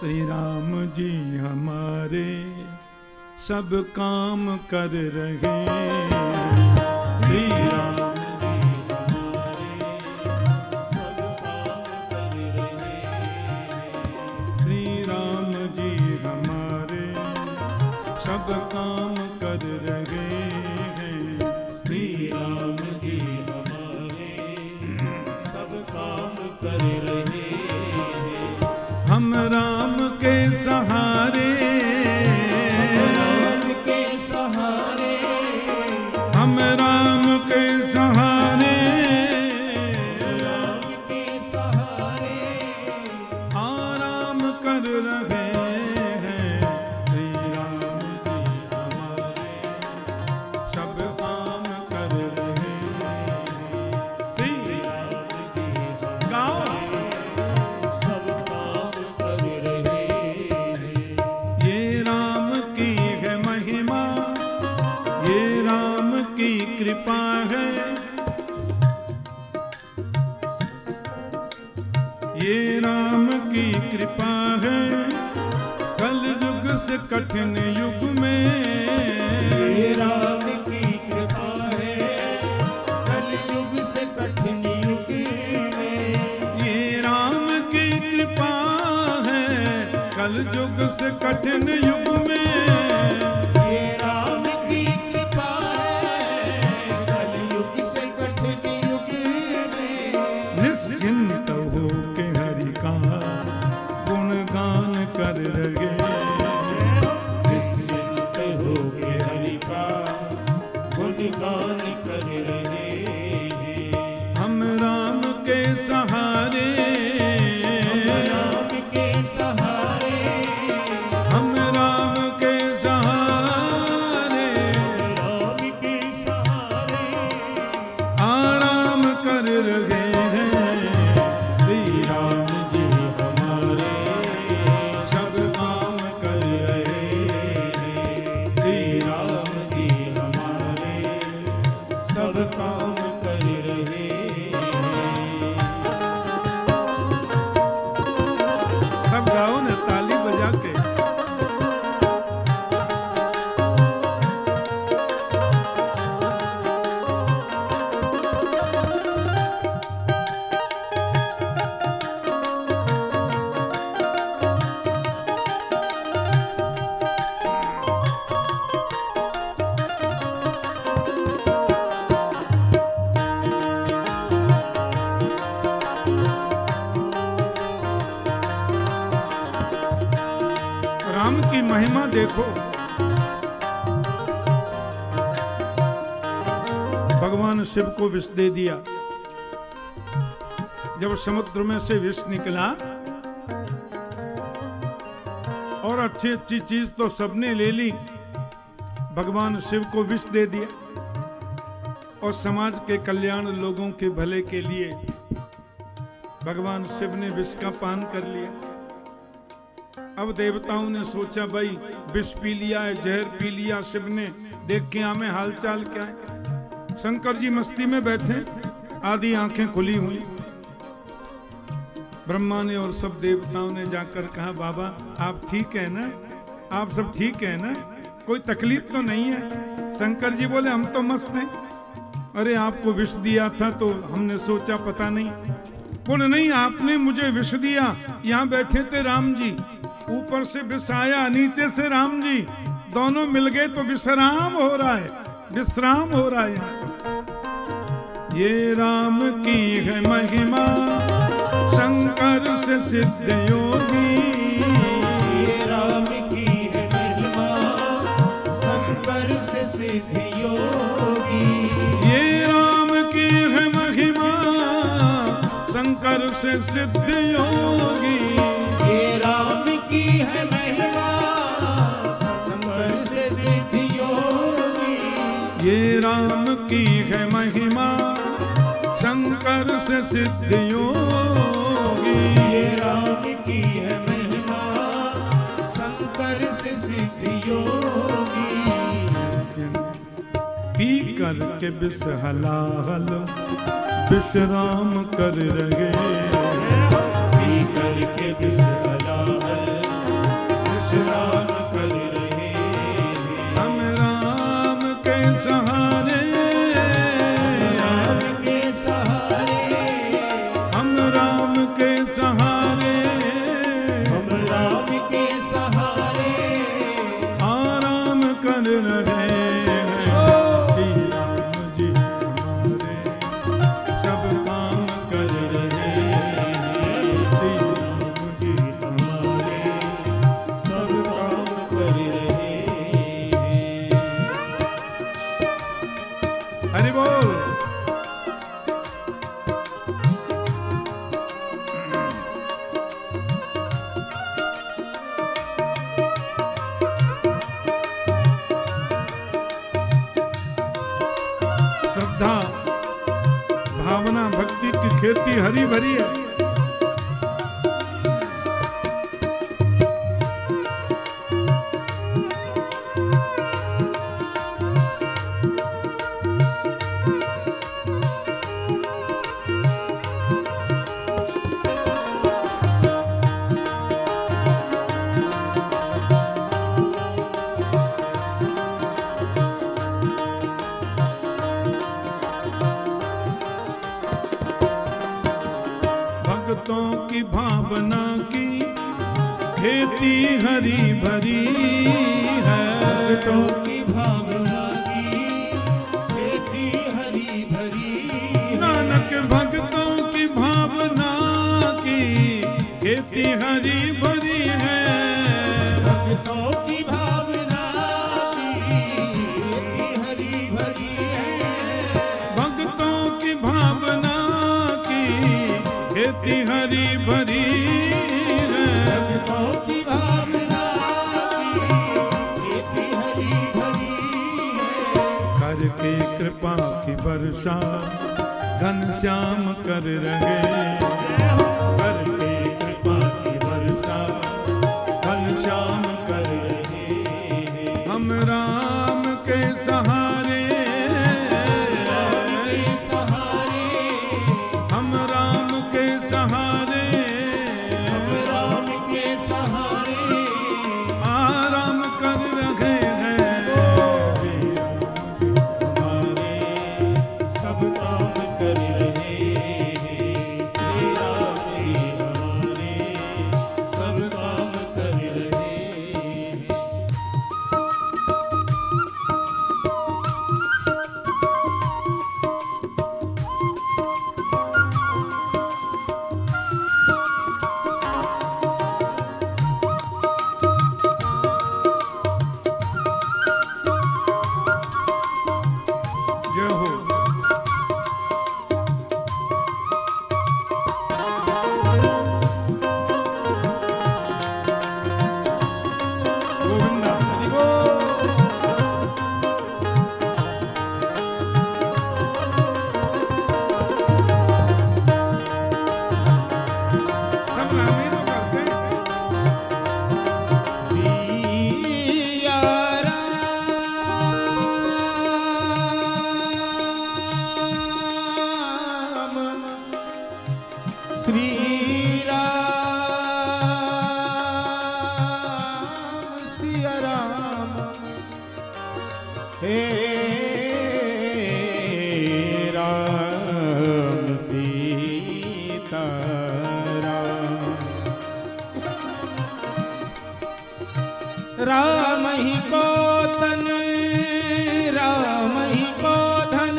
श्री राम जी हमारे सब काम कर रहे। श्री राम सब काम कर रहे हैं। श्री राम जी हमारे सब काम कर रहे हैं। हम राम के सहारे, राम के सहारे, हम राम के सहारे, राम के सहारे आराम कर रहे। कृपा है ये राम की कृपा है, कल युग से कठिन युग में। ये राम की कृपा है, कल युग से कठिन युग में। ये राम की कृपा है, कल युग से कठिन युग में। निश्चिंत हो के हरि का गुणगान कर रहे। निश्चिंत हो के हरि का गुणगान कर रहे। हम राम के सहारे, राम के सहारे, हम राम के सहारे, राम के सहारे आराम कर रहे। राम की महिमा देखो। भगवान शिव को विष दे दिया। जब समुद्र में से विष निकला और अच्छी अच्छी चीज तो सबने ले ली, भगवान शिव को विष दे दिया और समाज के कल्याण, लोगों के भले के लिए भगवान शिव ने विष का पान कर लिया। अब देवताओं ने सोचा भाई विष पी लिया है, जहर पी लिया शिव ने, देख के हमें हालचाल क्या है। शंकर जी मस्ती में बैठे, आधी आंखें खुली हुई। ब्रह्मा ने और सब देवताओं ने जाकर कहा बाबा आप ठीक है ना, आप सब ठीक है ना, कोई तकलीफ तो नहीं है। शंकर जी बोले हम तो मस्त हैं। अरे आपको विष दिया था तो हमने सोचा पता नहीं। बोले नहीं आपने मुझे विष दिया, यहाँ बैठे थे राम जी, ऊपर से विष आया, नीचे से राम जी, दोनों मिल गए तो विश्राम हो रहा है, विश्राम हो रहा है। ये राम की है महिमा, शंकर से सिद्ध योगी। ये राम की है महिमा, शंकर से सिद्ध योगी। ये राम की है महिमा, शंकर से सिद्ध योगी। ये राम की है महिमा, शंकर से सिद्ध योगी। ये राम की है महिमा, शंकर से सिद्ध योगी। ये राम की है महिमा, शंकर से सिद्ध योगी। पी करके विष हलाहल विश्राम कर रहे। पी करके विष हलाहल श्रद्धा भावना भक्ति की खेती हरी भरी है। भक्तों की भावना की खेती हरी भरी है। भक्तों की भावना की खेती हरी भरी। नानक भक्तों की भावना की खेती हरी भरी है। भक्तों की भावना की खेती हरी भरी है। भक्तों की भावना खेती हरी भरी है। भक्तों की भावना की खेती हरी भरी है। करके कृपा की वर्षा घनश्याम कर रहे। करके कृपा की वर्षा घनश्याम कर रहे। हम राम के सहारे, हम राम के सहारे, राम के सहारे आराम कर रहे हैं। हमारे सब काम कर रहे हैं। श्री राम ही हमारे सब काम कर रहे हैं। जय हो। गोविंदा सब नामी तो करते हैं। सिया राम श्री राम सिया राम हे राम सीता राम ही को तन राम ही को धन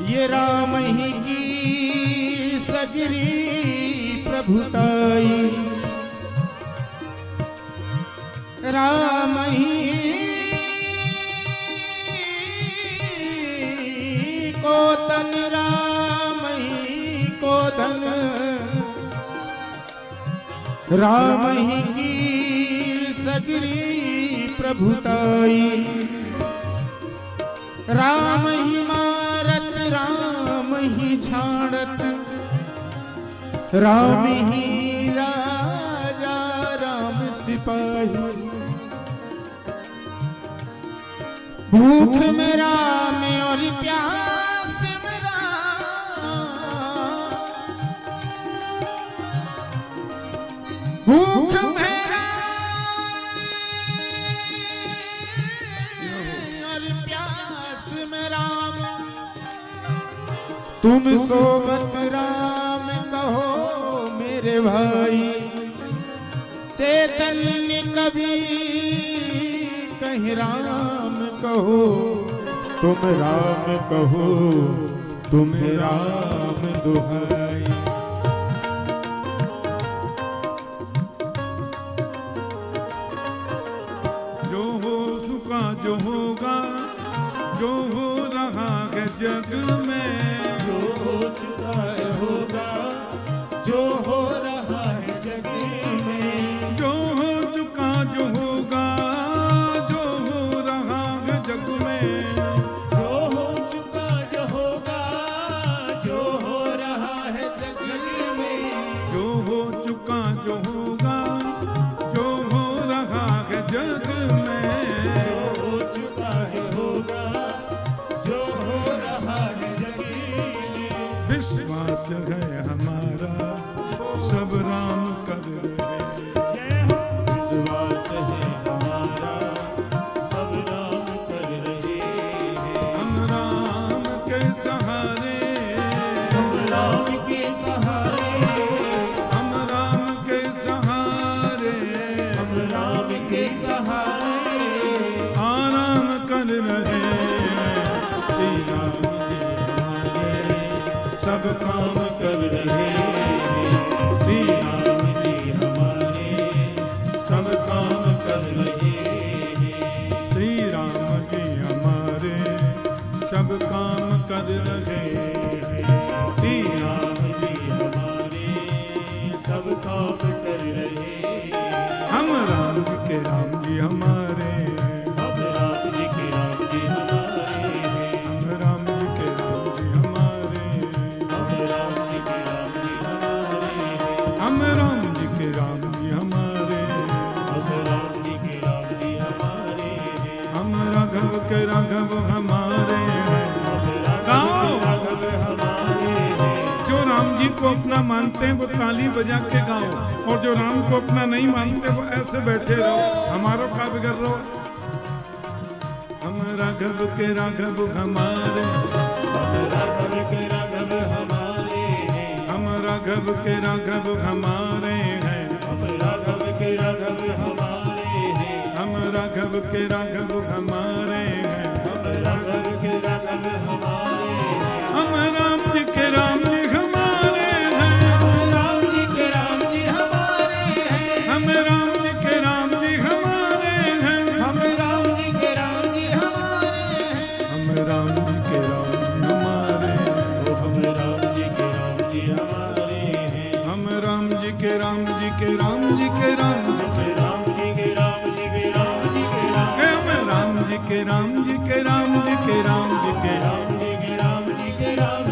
ये राम ही की सगरी प्रभुताई। राम ही को तन राम ही को धन राम ही की सगरी प्रभुताई। राम ही मारत राम ही छाड़त राम ही राजा राम सिपाही। भूख में राम और प्यास में राम। भूख में राम और प्यास में राम। तुम सोबत राम कहो मेरे भाई। चैतन्य कभी कहीं राम कहो। तुम राम कहो तुम राम दुहाई। जो हो चुका जो होगा जो हो रहा है जग में। जो हो चुका है होगा जो हो रहा है जग में। जो हो चुका जो होगा जो हो रहा है जग में। चुका जो होगा, जो हो रहा है जग में, जो हो चुका है होगा, जो हो रहा है जग में। विश्वास है हमारा सब राम कर रहे। विश्वास है हमारा सब राम कर रहे हैं। हम राम के सहारे, हम राम के सहारे, हम राम के सहारे, हम राम के सहारे आराम कर रहे। श्री राम जी हमारे सब काम कर रहे। श्री राम जी हमारे सब काम कर रहे। श्री राम जी हमारे सब काम कर रहे। श्री राम जी हमारे सब काम कर रहे। हम राम जी के राम जी हमारे, हम राम जी के राम जी हमारे हैं। हम राम जी के राम जी हमारे, हम राम जी के राम जी हमारे हैं। हम राम जी के राम जी हमारे, हम राम जी के राम जी हमारे हैं। हम राघव के राघव हमारे हैं। हम राघव राघव हमारे हैं। जो राम जी को अपना मानते हैं वो ताली बजा के गाओ, और जो राम को अपना नहीं मानते वो ऐसे बैठे रहो। हमारो का बिगड़ रहो। हम राघव के राघव हमारे, हम राघव के राघव हमारे हैं। हम राघव के राघव हमारे हैं। हम राघव के राघव हमारे हैं। हम राघव के राघव हमारे हैं। हम राघव के राघव हमारे हैं। हम राम जी के राम जी हमारे हैं। हम राम जी के राम जी हमारे हैं। हम राम जी के राम जी हमारे हैं। हम राम जी के राम जी हमारे हैं। हम राम जी के राम जी हमारे, ओ हम राम जी के राम जी हमारे हैं। हम राम जी के राम जी के राम जी के राम जी हम राम जी के राम जी के राम जी के राम हम राम जी के राम जी के राम जी के राम जी के राम जी के राम जी के राम